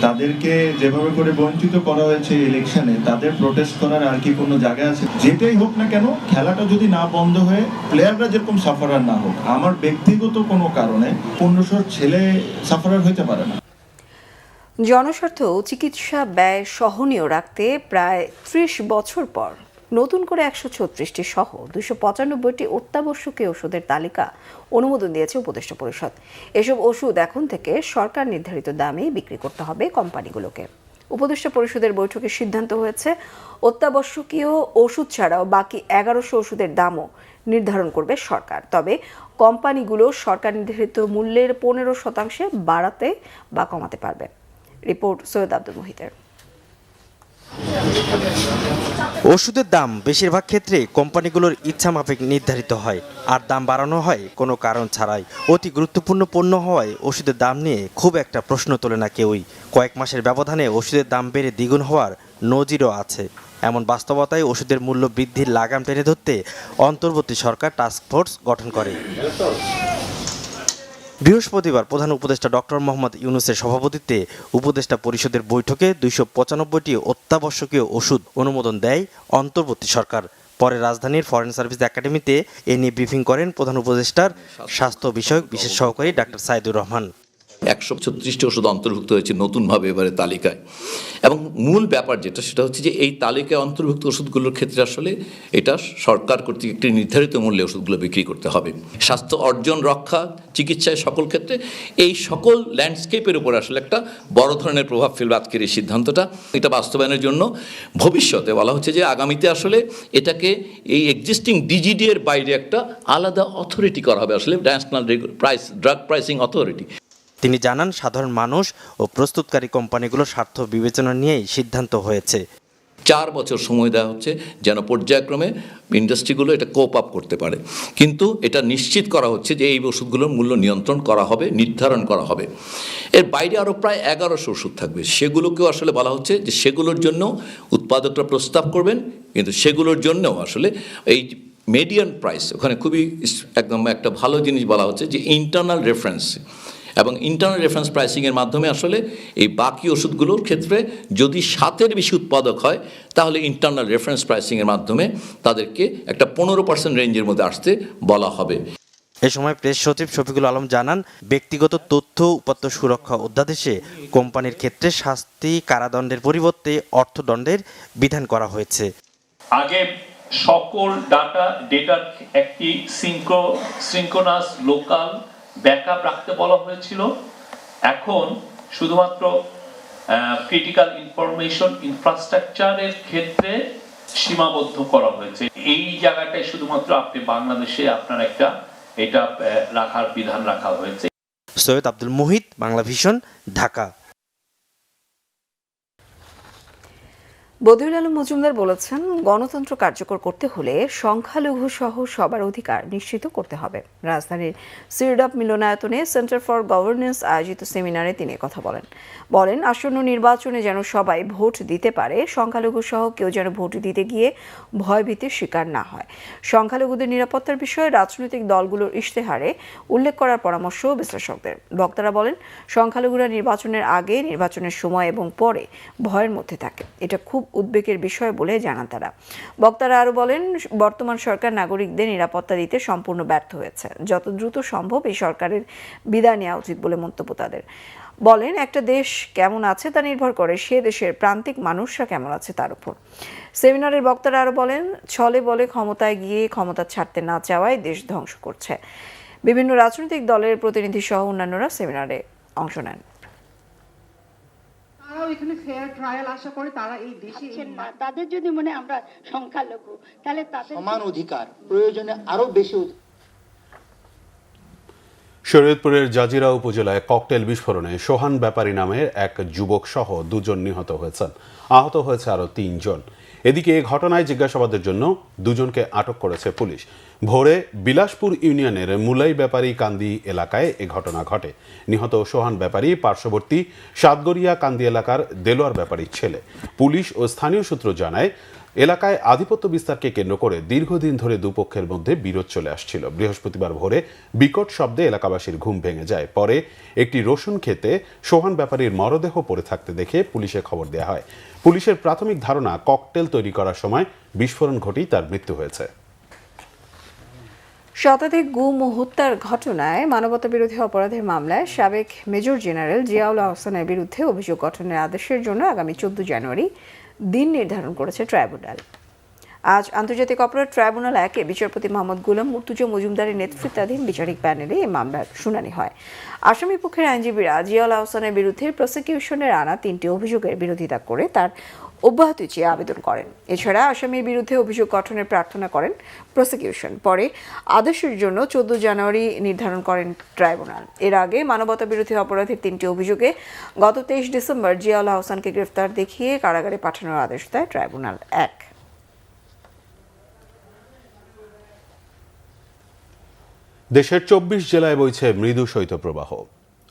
তাদেরকে যেভাবে করে বঞ্চিত করা হয়েছে ইলেকশনে, তাদের প্রোটেস্ট করার আর কি কোনো জায়গা আছে? যেটাই হোক না কেন, খেলাটা যদি না বন্ধ হয়ে প্লেয়াররা যেরকম সাফারার না হোক, আমার ব্যক্তিগত কোনো কারণে 1500 ছেলে সাফারার হইতে পারে না। জনস্বার্থ চিকিৎসা ব্যয় সহনীয় রাখতে প্রায় 30 বছর পর নতুন করে 136টি সহ 295টি অত্যাবশ্যকীয় ওষুধের তালিকা অনুমোদন দিয়েছে উপদেষ্টা পরিষদ। এসব ওষুধ এখন থেকে সরকার নির্ধারিত দামে বিক্রি করতে হবে কোম্পানিগুলোকে। উপদেষ্টা পরিষদের বৈঠকে সিদ্ধান্ত হয়েছে অত্যাবশ্যকীয় ওষুধ ছাড়াও বাকি 1100 ওষুধের দামও নির্ধারণ করবে সরকার। তবে কোম্পানিগুলো সরকার নির্ধারিত মূল্যের 15% বাড়াতে বা কমাতে পারবে। রিপোর্ট সৈয়দ আব্দুল মুহিতের। ওষুধের দাম বেশিরভাগ ক্ষেত্রে কোম্পানিগুলোর ইচ্ছা মাফিক নির্ধারিত হয়, আর দাম বাড়ানো হয় কোনো কারণ ছাড়াই। অতি গুরুত্বপূর্ণ পণ্য হওয়ায় ওষুধের দাম নিয়ে খুব একটা প্রশ্ন তোলে না কেউই। কয়েক মাসের ব্যবধানে ওষুধের দাম বেড়ে দ্বিগুণ হওয়ার নজিরও আছে। এমন বাস্তবতায় ওষুধের মূল্য বৃদ্ধির লাগাম টেনে ধরতে অন্তর্বর্তী সরকার টাস্কফোর্স গঠন করে। বৃহস্পতিবার প্রধান উপদেষ্টা ডক্টর মোহাম্মদ ইউনূসের সভাপতিত্বে উপদেষ্টা পরিষদের বৈঠকে 295টি অত্যাবশ্যকীয় ওষুধ অনুমোদন দেয় অন্তর্বর্তী সরকার। পরে রাজধানীর ফরেন সার্ভিস একাডেমিতে এ নিয়ে ব্রিফিং করেন প্রধান উপদেষ্টার স্বাস্থ্য বিষয়ক বিশেষ সহকারী ডাক্তার সাইদুর রহমান। 136টি ওষুধ অন্তর্ভুক্ত হয়েছে নতুনভাবে এবারে তালিকায়, এবং মূল ব্যাপার যেটা সেটা হচ্ছে যে এই তালিকায় অন্তর্ভুক্ত ওষুধগুলোর ক্ষেত্রে আসলে এটা সরকার কর্তৃক একটি নির্ধারিত মূল্যে ওষুধগুলো বিক্রি করতে হবে। স্বাস্থ্য অর্জন, রক্ষা, চিকিৎসায় সকল ক্ষেত্রে এই সকল ল্যান্ডস্কেপের উপর আসলে একটা বড় ধরনের প্রভাব ফেলবে আজকের এই সিদ্ধান্তটা। এটা বাস্তবায়নের জন্য ভবিষ্যতে বলা হচ্ছে যে আগামীতে আসলে এটাকে এই এক্সিস্টিং ডিজিডি এর বাইরে একটা আলাদা অথরিটি করা হবে, আসলে ন্যাশনাল ড্রাগ প্রাইসিং অথরিটি। তিনি জানান, সাধারণ মানুষ ও প্রস্তুতকারী কোম্পানিগুলোর স্বার্থ বিবেচনা নিয়েই সিদ্ধান্ত হয়েছে। 4 বছর সময় দেওয়া হচ্ছে যেন পর্যায়ক্রমে ইন্ডাস্ট্রিগুলো এটা কোপ আপ করতে পারে, কিন্তু এটা নিশ্চিত করা হচ্ছে যে এই ওষুধগুলোর মূল্য নিয়ন্ত্রণ করা হবে, নির্ধারণ করা হবে। এর বাইরে আরও প্রায় 1100 ওষুধ থাকবে, সেগুলোকেও আসলে বলা হচ্ছে যে সেগুলোর জন্য উৎপাদকরা প্রস্তাব করবেন, কিন্তু সেগুলোর জন্যও আসলে এই মিডিয়ান প্রাইস ওখানে খুবই একদম একটা ভালো জিনিস বলা হচ্ছে যে ইন্টারনাল রেফারেন্স, এবং ইন্টারনাল রেফারেন্স প্রাইসিংয়ের মাধ্যমে আসলে এই বাকি ওষুধগুলোর ক্ষেত্রে যদি 7-এর বেশি উৎপাদক হয় তাহলে ইন্টারনাল রেফারেন্স প্রাইসিংয়ের মাধ্যমে তাদেরকে একটা 15% রেঞ্জের মধ্যে আসতে বলা হবে। এ সময় প্রেস সচিব শফিকুল আলম জানান, ব্যক্তিগত তথ্য উপাত্ত সুরক্ষা অধ্যাদেশে কোম্পানির ক্ষেত্রে শাস্তি কারাদণ্ডের পরিবর্তে অর্থদণ্ডের বিধান করা হয়েছে। আগে সকল ডেটার একটি সিঙ্ক্রোনাস লোকাল ব্যাকআপ রাখতে বলা হয়েছিল, এখন শুধুমাত্র ক্রিটিক্যাল ইনফরমেশন ইনফ্রাস্ট্রাকচারের ক্ষেত্রে সীমাবদ্ধ করা হয়েছে। এই জায়গাটায় শুধুমাত্র আপনি বাংলাদেশে আপনার এটা রাখার বিধান রাখা হয়েছে। সৈয়দ আব্দুল মুহিত, বাংলা ভিশন, ঢাকা। বদিউল আলম মজুমদার বলেছেন, গণতন্ত্র কার্যকর করতে হলে সংখ্যালঘু সহ সবার অধিকার নিশ্চিত করতে হবে। রাজধানীর সিরডাপ মিলনায়তনে সেন্টার ফর গভর্নেন্স আয়োজিত সেমিনারে তিনি কথা বলেন আসন্ন নির্বাচনে যেন সবাই ভোট দিতে পারে, সংখ্যালঘু সহ কেউ যেন ভোট দিতে গিয়ে ভয়ভীতির শিকার না হয়। সংখ্যালঘুদের নিরাপত্তার বিষয়ে রাজনৈতিক দলগুলোর ইশতেহারে উল্লেখ করার পরামর্শ বিশ্লেষকদের। বক্তারা বলেন, সংখ্যালঘুরা নির্বাচনের আগে, নির্বাচনের সময় এবং পরে ভয়ের মধ্যে থাকে। এটা খুব উদ্বেগের বিষয় বলে জানান তারা। বক্তারা আরও বলেন, বর্তমান সরকার নাগরিকদের নিরাপত্তা দিতে সম্পূর্ণ ব্যর্থ হয়েছে। যত দ্রুত সম্ভব এই সরকারের বিদায় নেওয়া উচিত বলে মন্তব্য তাদের। বলেন, একটা দেশ কেমন আছে তা নির্ভর করে সে দেশের প্রান্তিক মানুষরা কেমন আছে তার উপর। সেমিনারের বক্তারা আরও বলেন, ছলে বলে ক্ষমতায় গিয়ে ক্ষমতা ছাড়তে না চাওয়ায় দেশ ধ্বংস করছে। বিভিন্ন রাজনৈতিক দলের প্রতিনিধি সহ অন্যান্যরা সেমিনারে অংশ নেন। এখানে ফেয়ার ট্রায়াল আশা করে তারা এই দেশে না, তাদের যদি মনে আমরা সংখ্যালঘু, তাহলে তাদের সমান অধিকার, প্রয়োজনে আরো বেশি। শরীয়তপুরের জাজিরা উপজেলায় ককটেল বিস্ফোরণে সোহান ব্যাপারী নামের এক যুবক সহ 2 জন নিহত হয়েছেন, আহত হয়েছে আরও 3 জন। এদিকে এ ঘটনায় জিজ্ঞাসাবাদের জন্য 2 জনকে আটক করেছে পুলিশ। ভোরে বিলাসপুর ইউনিয়নের মুলাই ব্যাপারী কান্দি এলাকায় এ ঘটনা ঘটে। নিহত সোহান ব্যাপারী পার্শ্ববর্তী সাতগড়িয়া কান্দি এলাকার দেলোয়ার ব্যাপারীর ছেলে। পুলিশ ও স্থানীয় সূত্র জানায়, এলাকায় আধিপত্য বিস্তারকে কেন্দ্র করে দীর্ঘদিন ধরে দুপক্ষের মধ্যে বিরোধ চলে আসছিল। বৃহস্পতিবার ভোরে বিকট শব্দে এলাকাবাসীর ঘুম ভেঙে যায়। পরে একটি রসুন খেতে সোহান ব্যাপারীর মরদেহ পড়ে থাকতে দেখে পুলিশে খবর দেওয়া হয়। পুলিশের প্রাথমিক ধারণা, ককটেল তৈরি করার সময় বিস্ফোরণ ঘটেই তার মৃত্যু হয়েছে। শতাধিক গুম ও হত্যার ঘটনায় মানবতা বিরোধী অপরাধের মামলায় সাবেক মেজর জেনারেল জিয়াউল আহসানের বিরুদ্ধে অভিযোগ গঠনের আদেশের জন্য আগামী 14 জানুয়ারি দিন নির্ধারণ করেছে ট্রাইব্যুনাল। আজ আন্তর্জাতিক অপরাধ ট্রাইব্যুনাল 1-এ বিচারপতি মোহাম্মদ গোলাম মুর্তুজা মজুমদারের নেতৃত্বাধীন বিচারিক প্যানেলে এই মামলার শুনানি হয়। আসামি পক্ষের আইনজীবীরা জিয়াউল আহসানের বিরুদ্ধে প্রসিকিউশনের আনা 3টি অভিযোগের বিরোধিতা করে তার অব্যাহতি চেয়ে আবেদন করেন। এছাড়া আসামির বিরুদ্ধে অভিযোগ গঠনের প্রার্থনা করেন প্রসিকিউশন। পরে আদেশের জন্য 14 জানুয়ারি নির্ধারণ করেন ট্রাইব্যুনাল। এর আগে মানবতা বিরোধী অপরাধের 3টি অভিযোগে গত 23 ডিসেম্বর জিয়াউল আহসানকে গ্রেফতার দেখিয়ে কারাগারে পাঠানোর আদেশ দেয় ট্রাইব্যুনাল 1। দেশের 24 জেলায় বইছে মৃদু শৈত্যপ্রবাহ।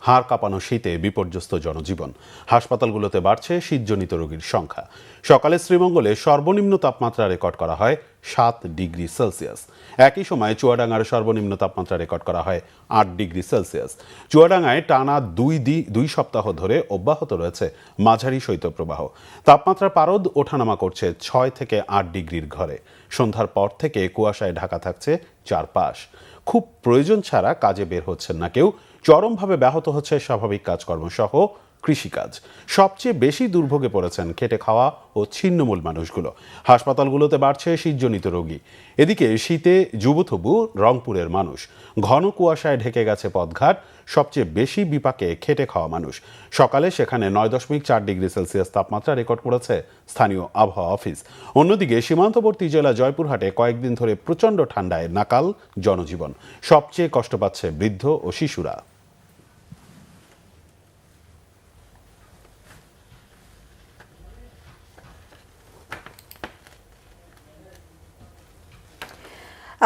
হাড় কাঁপানো শীতে বিপর্যস্ত জনজীবন। হাসপাতালগুলোতে বাড়ছে শীতজনিত রোগীর সংখ্যা। সকালে শ্রীমঙ্গলে সর্বনিম্ন তাপমাত্রা রেকর্ড করা হয় 7 ডিগ্রি সেলসিয়াস। একই সময় চুয়াডাঙ্গার সর্বনিম্ন তাপমাত্রা রেকর্ড করা হয় 8 ডিগ্রি সেলসিয়াস। চুয়াডাঙ্গায় টানা 2 সপ্তাহ ধরে অব্যাহত রয়েছে মাঝারি শৈত্যপ্রবাহ। তাপমাত্রা পারদ ওঠানামা করছে 6 থেকে 8 ডিগ্রির ঘরে। সন্ধ্যার পর থেকে কুয়াশায় ঢাকা থাকছে চারপাশ। খুব প্রয়োজন ছাড়া কাজে বের হচ্ছেন না কেউ। চরমভাবে ব্যাহত হচ্ছে স্বাভাবিক কাজকর্ম সহ কৃষিকাজ। সবচেয়ে বেশি দুর্ভোগে পড়েছেন খেটে খাওয়া ও ছিন্নমূল মানুষগুলো। হাসপাতালগুলোতে বাড়ছে শীতজনিত রোগী। এদিকে শীতে জুবুথুবু রংপুরের মানুষ। ঘন কুয়াশায় ঢেকে গেছে পথঘাট। সবচেয়ে বেশি বিপাকে খেটে খাওয়া মানুষ। সকালে সেখানে 9.4 ডিগ্রি সেলসিয়াস তাপমাত্রা রেকর্ড করেছে স্থানীয় আবহাওয়া অফিস। অন্যদিকে সীমান্তবর্তী জেলা জয়পুরহাটে কয়েকদিন ধরে প্রচণ্ড ঠান্ডায় নাকাল জনজীবন। সবচেয়ে কষ্ট পাচ্ছে বৃদ্ধ ও শিশুরা।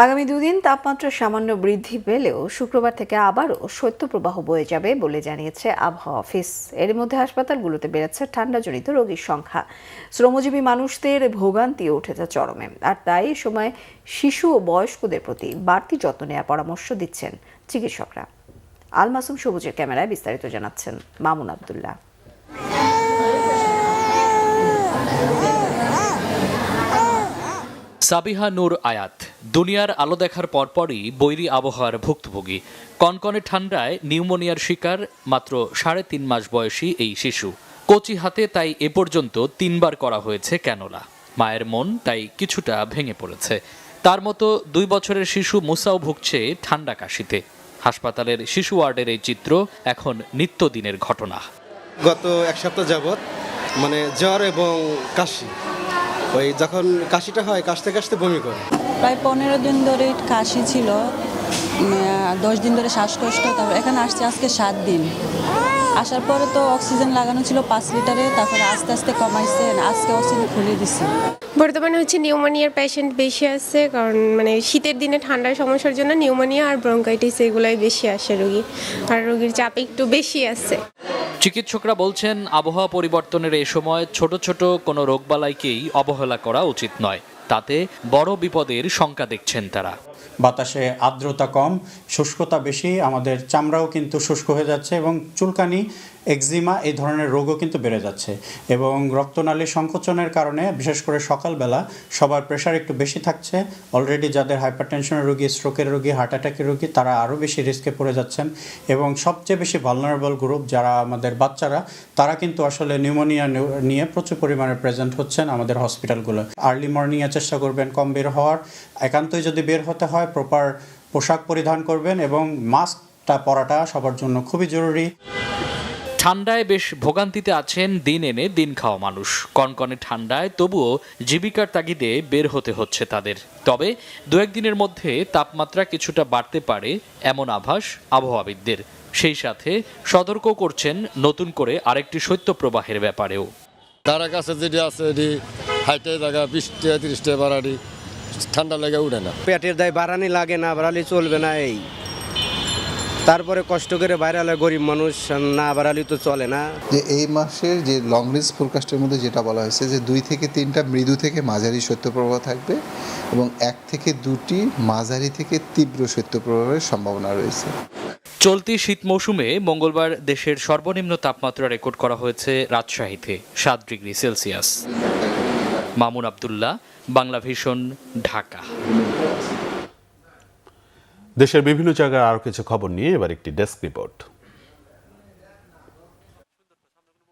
আগামী দুদিন তাপমাত্রা সামান্য বৃদ্ধি পেলেও শুক্রবার থেকে আবারও শৈত্যপ্রবাহ বয়ে যাবে বলে জানিয়েছে আবহাওয়া অফিস। এর মধ্যে হাসপাতালগুলোতে বেড়েছে ঠান্ডাজনিত রোগীর সংখ্যা। শ্রমজীবী মানুষদের ভোগান্তিও উঠেছে চরমে। আর তাই এই সময় শিশু ও বয়স্কদের প্রতি বাড়তি যত্ন নেওয়ার পরামর্শ দিচ্ছেন চিকিৎসকরা। আল মাসুম সবুজের ক্যামেরায় বিস্তারিত জানাচ্ছেন মামুন আবদুল্লাহ। সাবিহা নূর আয়াত দুনিয়ার আলো দেখার পরপরই বৈরী আবহাওয়ার ভুক্তভোগী। কনকনে ঠান্ডায় নিউমোনিয়ার শিকার মাত্র 3.5 মাস বয়সী এই শিশু। কচি হাতে তাই এ পর্যন্ত 3 বার করা হয়েছে ক্যানোলা। মায়ের মন তাই কিছুটা ভেঙে পড়েছে। তার মতো 2 বছরের শিশু মুসাও ভুগছে ঠান্ডা কাশিতে। হাসপাতালের শিশু ওয়ার্ডের এই চিত্র এখন নিত্যদিনের ঘটনা। গত 1 সপ্তাহ যাবৎ জ্বর এবং কাশি। ওই যখন কাশিটা হয় কাশতে কাশতে বমি করে। প্রায় 15 দিন ধরে কাশি ছিল, 10 দিন ধরে শ্বাসকষ্ট। তারপর এখানে আসছে আজকে 7 দিন। আসার পরে তো অক্সিজেন লাগানো ছিল 5 লিটারে, তারপরে আস্তে আস্তে কমাইছে, আজকে অক্সিজেন খুলে দিচ্ছে। বর্তমানে নিউমোনিয়ার পেশেন্ট বেশি আসছে, কারণ শীতের দিনে ঠান্ডার সমস্যার জন্য নিউমোনিয়া আর ব্রঙ্কাইটিস এগুলাই বেশি আসে রোগী, আর রোগীর চাপ একটু বেশি আছে। চিকিৎসকরা বলছেন আবহাওয়া পরিবর্তনের এই সময় ছোট ছোট কোনো রোগবালাইকেই অবহেলা করা উচিত নয়। তাতে বড় বিপদের শঙ্কা দেখছেন তারা। বাতাসে আর্দ্রতা কম, শুষ্কতা বেশি, আমাদের চামড়াও কিন্তু শুষ্ক হয়ে যাচ্ছে এবং চুলকানি, এক্সিমা এই ধরনের রোগও কিন্তু বেড়ে যাচ্ছে। এবং রক্তনালীর সংকোচনের কারণে বিশেষ করে সকালবেলা সবার প্রেশার একটু বেশি থাকছে। অলরেডি যাদের হাইপারটেনশনের রোগী, স্ট্রোকের রোগী, হার্ট অ্যাটাকের রোগী, তারা আরও বেশি রিস্কে পড়ে যাচ্ছেন। এবং সবচেয়ে বেশি ভালনারেবল গ্রুপ যারা আমাদের বাচ্চারা, তারা কিন্তু আসলে নিউমোনিয়া নিয়ে প্রচুর পরিমাণে প্রেজেন্ট হচ্ছেন আমাদের হসপিটালগুলো। আর্লি মর্নিংয়ে চেষ্টা করবেন কম বের হওয়ার। একান্তই যদি বের হতে হয় প্রপার পোশাক পরিধান করবেন এবং মাস্কটা পরাটা সবার জন্য খুবই জরুরি। ঠান্ডায় বেশ ভোগান্তিতে আছেন দিন এনে দিন খাওয়া মানুষ। কনকনে ঠান্ডায় তবুও জীবিকার তাগিদে বের হতে হচ্ছে তাদের। তবে 2-1 দিনের মধ্যে তাপমাত্রা কিছুটা বাড়তে পারে এমন আভাস আবহাওয়াবিদদের। সেই সাথে সতর্ক করছেন নতুন করে আরেকটি শৈত্যপ্রবাহের ব্যাপারেও। তার কাছে যেটি আছে এটি হাইটে জায়গা 20-30 বাড়ানি, ঠান্ডা লেগে উঠে না। পেটের দায় বাড়ানি লাগে না, বাড়ালি চলবে না। এই তারপরে কষ্ট করে বাইরে হলে গরিব মানুষ, না বাড়ালি তো চলে না। যে এই মাসের যে লং রেঞ্জ ফোরকাস্টের মধ্যে যেটা বলা হয়েছে যে 2 থেকে 3টা মৃদু থেকে মাঝারি শৈত্যপ্রবাহ থাকবে এবং 1 থেকে 2টি মাঝারি থেকে তীব্র শৈত্যপ্রবাহের সম্ভাবনা রয়েছে। চলতি শীত মৌসুমে মঙ্গলবার দেশের সর্বনিম্ন তাপমাত্রা রেকর্ড করা হয়েছে রাজশাহীতে 7 degree Celsius. Mamun Abdullah, Bangla vision, Dhaka. দেশের বিভিন্ন জায়গায় আরো কিছু খবর নিয়ে এবার একটি ডেস্ক রিপোর্ট।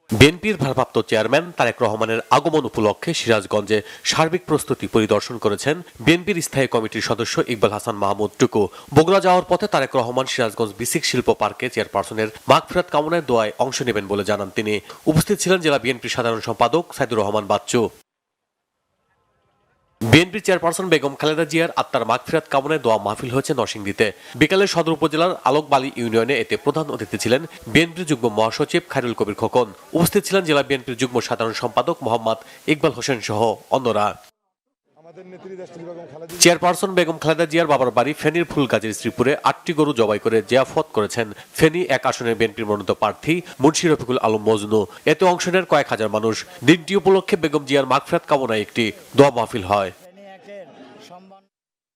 বিএনপির ভারপ্রাপ্ত চেয়ারম্যান তারেক রহমানের আগমন উপলক্ষে সিরাজগঞ্জে সার্বিক প্রস্তুতি পরিদর্শন করেছেন বিএনপির স্থায়ী কমিটির সদস্য ইকবাল হাসান মাহমুদ টুকু। বগুড়া যাওয়ার পথে তারেক রহমান সিরাজগঞ্জ বিসিক শিল্প পার্কে চেয়ারপারসনের মাগফিরাত কামনায় দোয়ায় অংশ নেবেন বলে জানান তিনি। উপস্থিত ছিলেন জেলা বিএনপির সাধারণ সম্পাদক সাইদুর রহমান বাচ্চু। বিএনপির চেয়ারপারসন বেগম খালেদা জিয়ার আত্মার মাগফিরাত কামনায় দোয়া মাহফিল হয়েছে নরসিংদীতে। বিকালে সদর উপজেলার আলোকবালি ইউনিয়নে এতে প্রধান অতিথি ছিলেন বিএনপির যুগ্ম মহাসচিব খায়রুল কবির খোকন। উপস্থিত ছিলেন জেলা বিএনপির যুগ্ম সাধারণ সম্পাদক মোহাম্মদ ইকবাল হোসেন সহ অন্যরা। চেয়ারপারসন বেগম খালেদা জিয়ার বাবার বাড়ি ফেনীর ফুলগাজীর শ্রীপুরে 8টি গরু জবাই করে জিয়াফত করেছেন ফেনী 1 আসনের বিএনপির মনোনীত প্রার্থী মুন্সি রফিকুল আলম মজনু। এতে অংশ নেন কয়েক হাজার মানুষ। দিনটি উপলক্ষে বেগম জিয়ার মাগফিরাত কামনায় একটি দোয়া মাহফিল হয়।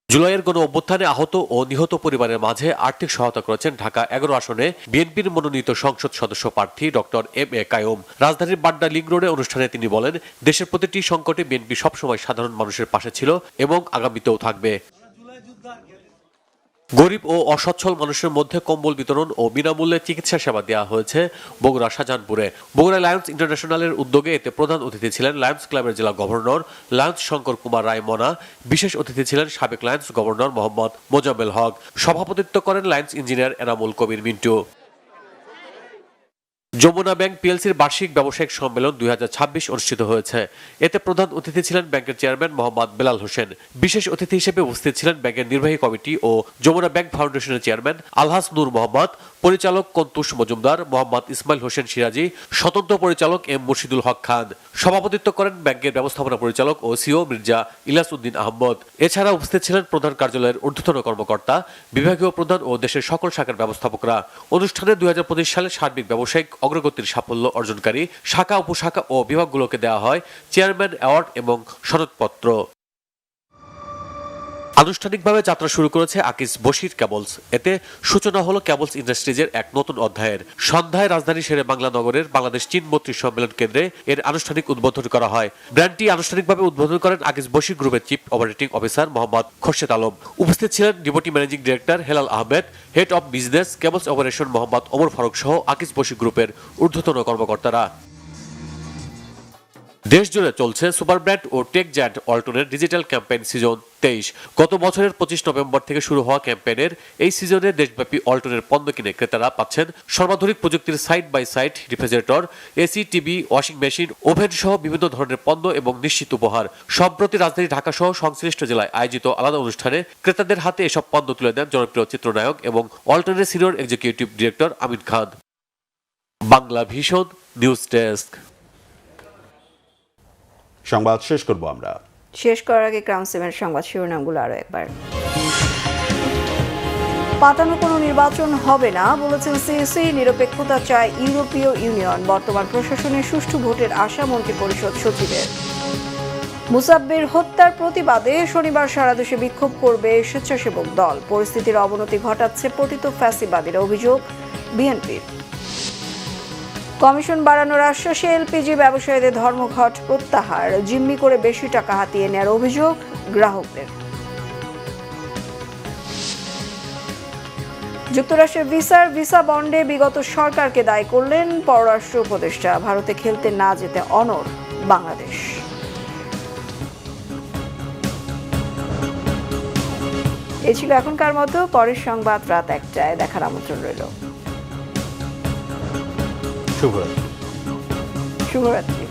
জুলাইয়ের গণ অভ্যুত্থানে আহত ও নিহত পরিবারের মাঝে আর্থিক সহায়তা করেছেন ঢাকা 11 আসনে বিএনপির মনোনীত সংসদ সদস্য প্রার্থী ডক্টর এম.এ. কায়ুম। রাজধানীর বাড্ডা লিংক রোডে অনুষ্ঠানে তিনি বলেন, দেশের প্রতিটি সংকটে বিএনপি সবসময় সাধারণ মানুষের পাশে ছিল এবং আগামীতেও থাকবে। গরিব ও অসচ্ছল মানুষের মধ্যে কম্বল বিতরণ ও বিনামূল্যে চিকিৎসা সেবা দেওয়া হয়েছে বগুড়া শাহজাহানপুরে। বগুড়া লায়ন্স ইন্টারন্যাশনালের উদ্যোগে এতে প্রধান অতিথি ছিলেন লায়ন্স ক্লাবের জেলা গভর্নর লায়ন্স শঙ্কর কুমার রায় মনা। বিশেষ অতিথি ছিলেন সাবেক লায়ন্স গভর্নর মোহাম্মদ মোজাম্মেল হক। সভাপতিত্ব করেন Lions engineer Enamul Kabir Mintu. Jamuna bank পিএলসির বার্ষিক ব্যবসায়িক সম্মেলন 2026 অনুষ্ঠিত হয়েছে। এতে প্রধান অতিথি ছিলেন ব্যাংকের চেয়ারম্যান মোহাম্মদ বেলাল হোসেন। বিশেষ অতিথি হিসেবে উপস্থিত ছিলেন ব্যাংকের নির্বাহী কমিটি ও যমুনা ব্যাংক ফাউন্ডেশনের চেয়ারম্যান আলহাজ নূর মোহাম্মদ, পরিচালক কন্তুষ মজুমদার, মোহাম্মদ ইসমাইল হোসেন সিরাজি, স্বতন্ত্র পরিচালক এম মুর্শিদুল হক খান। সভাপতিত্ব করেন ব্যাংকের ব্যবস্থাপনা পরিচালক ও সিও মির্জা ইলিয়াস উদ্দিন আহমদ। এছাড়া উপস্থিত ছিলেন প্রধান কার্যালয়ের ঊর্ধ্বতন কর্মকর্তা, বিভাগীয় প্রধান ও দেশের সকল শাখার ব্যবস্থাপকরা। অনুষ্ঠানে 2025 সালে সার্বিক ব্যবসায়িক অগ্রগতির সাফল্য অর্জনকারী শাখা, উপশাখা ও বিভাগগুলোকে দেওয়া হয় চেয়ারম্যান অ্যাওয়ার্ড এবং সনদপত্র। আনুষ্ঠানিকভাবে যাত্রা শুরু করেছে আকিজ বশির কেবলস। এতে সূচনা হলো কেবলস ইন্ডাস্ট্রিজের এক নতুন অধ্যায়ের। সন্ধ্যায় রাজধানী শেরে বাংলা নগরের বাংলাদেশ চীন মৈত্রী সম্মেলন কেন্দ্রে এর আনুষ্ঠানিক উদ্বোধন করা হয়। ব্র্যান্ডটি আনুষ্ঠানিকভাবে উদ্বোধন করেন আকিজ বশির গ্রুপের chief operating officer Mohammad Khorshed Alam. উপস্থিত ছিলেন deputy managing director Helal Ahmed, head of business cables operation Mohammad Omar Faruk সহ আকিজ বশির গ্রুপের ঊর্ধ্বতন কর্মকর্তারা। দেশ জুড়ে চলছে সুপার ব্র্যান্ড ও টেক জায়ান্ট ওয়ালটনের ডিজিটাল ক্যাম্পেইন সিজন 23। গত বছরের 25 নভেম্বর থেকে শুরু হওয়া ক্যাম্পেইনের এই সিজনে দেশব্যাপী ওয়ালটনের পণ্য কিনে ক্রেতারা পাচ্ছেন সর্বাধুনিক প্রযুক্তির side by side refrigerator, AC, TV, washing machine, oven সহ বিভিন্ন ধরনের পণ্য এবং নিশ্চিত উপহার। সম্প্রতি রাজধানী ঢাকা সহ সংশ্লিষ্ট জেলায় আয়োজিত আলাদা অনুষ্ঠানে ক্রেতাদের হাতে এসব পণ্য তুলে দেন জনপ্রিয় চিত্রনায়ক এবং ওয়ালটনের senior executive director Amin Khan. Bangla vision news desk. সংবাদ শেষ করব আমরা। শেষ করার আগে ক্রাউন সেভেনের সংবাদ শিরোনামগুলো আরো একবার। পাতানো কোনো নির্বাচন হবে না বলেছেন সিইসি। নিরপেক্ষতা চায় ইউরোপীয় ইউনিয়ন। বর্তমান প্রশাসনের সুষ্ঠু ভোটের আশা মন্ত্রিপরিষদ সচিবের। মুসাব্বির হত্যার প্রতিবাদে শনিবার সারা দেশে বিক্ষোভ করবে স্বেচ্ছাসেবক দল। পরিস্থিতির অবনতি ঘটাচ্ছে পতিত ফ্যাসিবাদীর, অভিযোগ বিএনপির। কমিশন বাড়ানোর আশ্বাসে এলপিজি ব্যবসায়ীদের ধর্মঘট প্রত্যাহার। জিম্মি করে বেশি টাকা হাতিয়ে নেওয়ার অভিযোগ গ্রাহকদের। যুক্তরাষ্ট্রের ভিসা বন্ডে বিগত সরকারকে দায়ী করলেন পররাষ্ট্র উপদেষ্টা। ভারতে খেলতে না যেতে অনড় বাংলাদেশ। এই ছিল এখনকার মতো। পরের সংবাদ রাত 1টায় দেখার আমন্ত্রণ রইল। শুভরাত্রি। শুভরাত্রি।